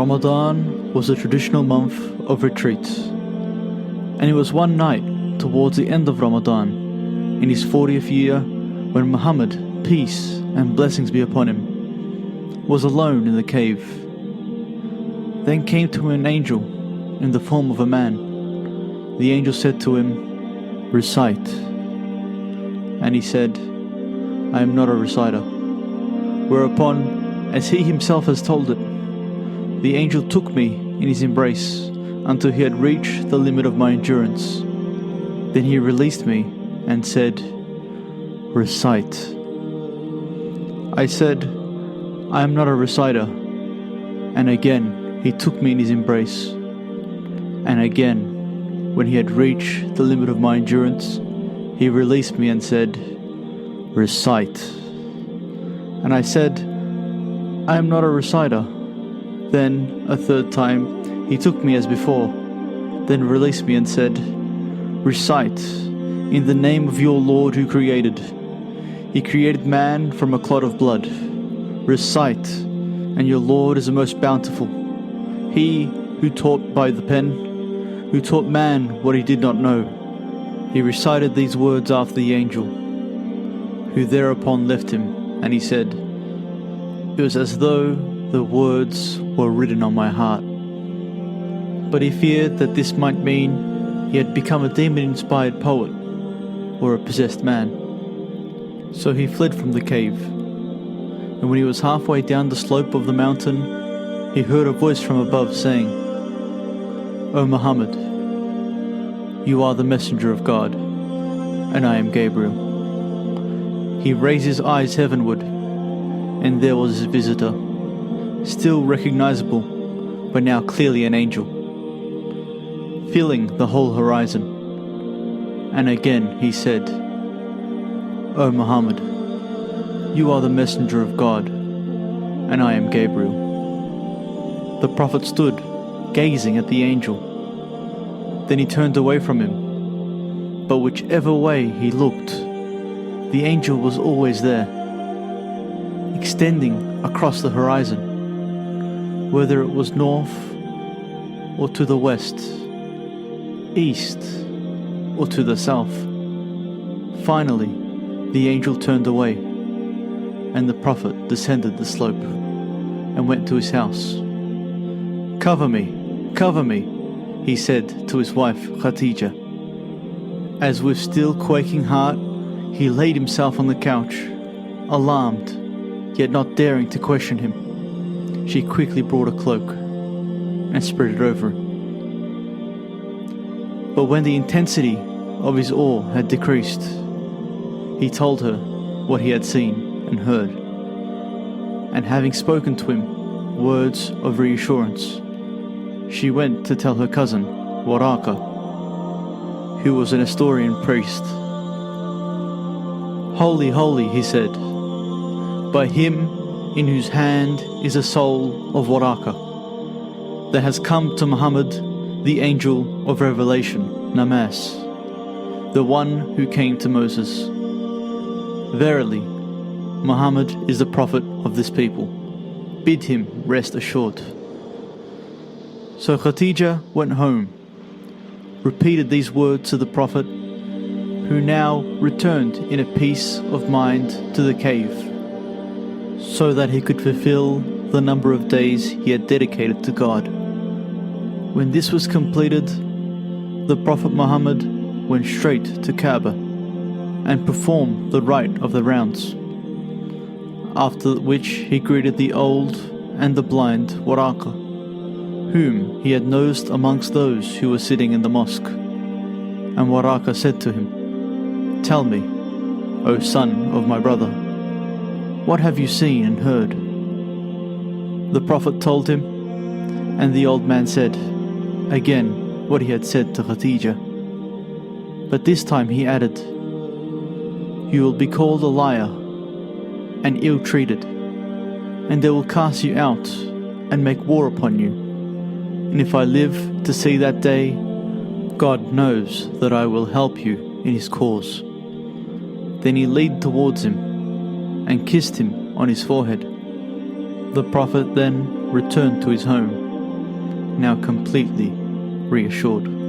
Ramadan was a traditional month of retreat, and it was one night towards the end of Ramadan, in his 40th year, when Muhammad, peace and blessings be upon him, was alone in the cave. Then came to him an angel in the form of a man. The angel said to him, "Recite." And he said, "I am not a reciter." Whereupon, as he himself has told it, the angel took me in his embrace until he had reached the limit of my endurance. Then he released me and said, "Recite." I said, "I am not a reciter." And again he took me in his embrace. And again, when he had reached the limit of my endurance, he released me and said, "Recite." And I said, "I am not a reciter." Then, a third time, he took me as before, then released me and said, "Recite, in the name of your Lord who created. He created man from a clot of blood. Recite, and your Lord is the most bountiful. He who taught by the pen, who taught man what he did not know." He recited these words after the angel, who thereupon left him, and he said, "It was as though the words were written on my heart." But he feared that this might mean he had become a demon-inspired poet or a possessed man. So he fled from the cave, and when he was halfway down the slope of the mountain, he heard a voice from above saying, "O Muhammad, you are the messenger of God, and I am Gabriel." He raised his eyes heavenward, and there was his visitor, still recognizable, but now clearly an angel, filling the whole horizon. And again he said, "O Muhammad, you are the messenger of God, and I am Gabriel." The Prophet stood, gazing at the angel. Then he turned away from him, but whichever way he looked, the angel was always there, extending across the horizon, whether it was north or to the west, east or to the south. Finally, the angel turned away, and the Prophet descended the slope and went to his house. Cover me," he said to his wife Khadija. As with still quaking heart, he laid himself on the couch, alarmed, yet not daring to question him. She quickly brought a cloak and spread it over him. But when the intensity of his awe had decreased, he told her what he had seen and heard, and having spoken to him words of reassurance, she went to tell her cousin Waraka, who was an Nestorian priest. "Holy, holy," he said, "by him in whose hand is the soul of Waraka, there has come to Muhammad the angel of revelation, Namas, the one who came to Moses. Verily, Muhammad is the prophet of this people. Bid him rest assured." So Khadija went home, repeated these words to the Prophet, who now returned in a peace of mind to the cave, so that he could fulfill the number of days he had dedicated to God. When this was completed, the Prophet Muhammad went straight to Kaaba and performed the rite of the rounds, after which he greeted the old and the blind Waraka, whom he had noticed amongst those who were sitting in the mosque. And Waraka said to him, "Tell me, O son of my brother, what have you seen and heard?" The Prophet told him, and the old man said again what he had said to Khadija. But this time he added, "You will be called a liar and ill-treated, and they will cast you out and make war upon you. And if I live to see that day, God knows that I will help you in his cause." Then he leaned towards him and kissed him on his forehead. The Prophet then returned to his home now completely reassured.